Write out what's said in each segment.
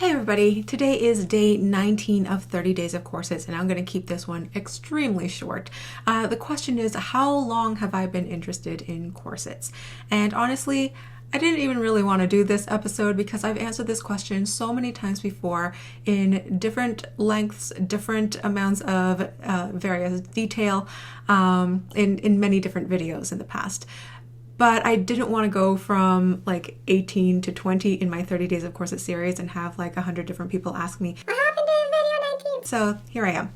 Hey everybody, today is day 19 of 30 days of corsets and I'm going to keep this one extremely short. The question is, how long have I been interested in corsets? And honestly, I didn't even really want to do this episode because I've answered this question so many times before in different lengths, different amounts of various detail in many different videos in the past. But I didn't want to go from like 18 to 20 in my 30 days of corset series and have like 100 different people ask me, what happened to video 19? So here I am.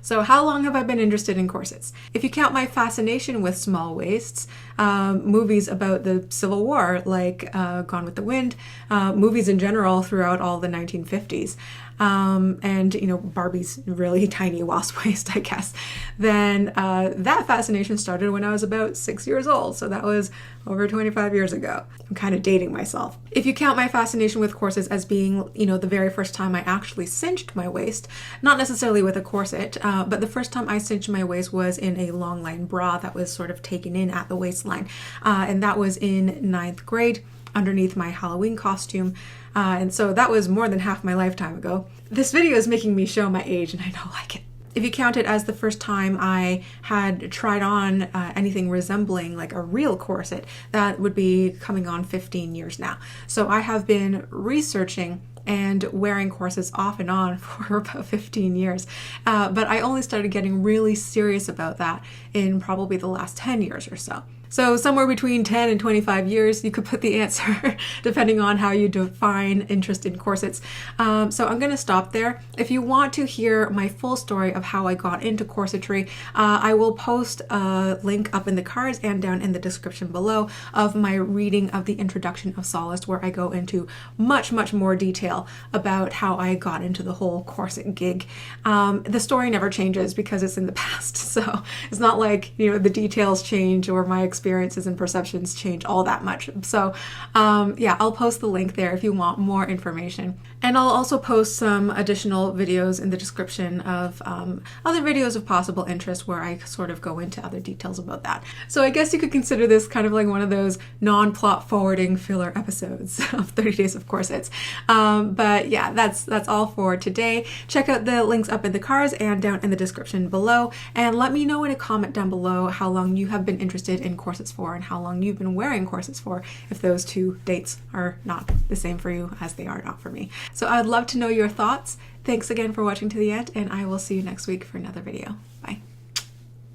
So how long have I been interested in corsets? If you count my fascination with small waists, movies about the Civil War like Gone with the Wind, movies in general throughout all the 1950s, and you know, Barbie's really tiny wasp waist, I guess, then that fascination started when I was about 6 years old. So that was over 25 years ago. I'm kind of dating myself. If you count my fascination with corsets as being, you know, the very first time I actually cinched my waist, not necessarily with a corset, but the first time I cinched my waist was in a long line bra that was sort of taken in at the waistline. And that was in 9th grade underneath my Halloween costume. And so that was more than half my lifetime ago. This video is making me show my age and I don't like it. If you count it as the first time I had tried on anything resembling like a real corset, that would be coming on 15 years now. So I have been researching and wearing corsets off and on for about 15 years. But I only started getting really serious about that in probably the last 10 years or so. So somewhere between 10 and 25 years, you could put the answer depending on how you define interest in corsets. So I'm going to stop there. If you want to hear my full story of how I got into corsetry, I will post a link up in the cards and down in the description below of my reading of the introduction of Solace, where I go into much more detail about how I got into the whole corset gig. The story never changes because it's in the past. So it's not like, you know, the details change or my experiences and perceptions change all that much. So yeah, I'll post the link there if you want more information. And I'll also post some additional videos in the description of other videos of possible interest where I sort of go into other details about that. So I guess you could consider this kind of like one of those non-plot forwarding filler episodes of 30 Days of Corsets. But yeah, that's all for today. Check out the links up in the cards and down in the description below, and let me know in a comment down below how long you have been interested in corsets for and how long you've been wearing corsets for, if those two dates are not the same for you as they are not for me. So I'd love to know your thoughts. Thanks again for watching to the end, and I will see you next week for another video.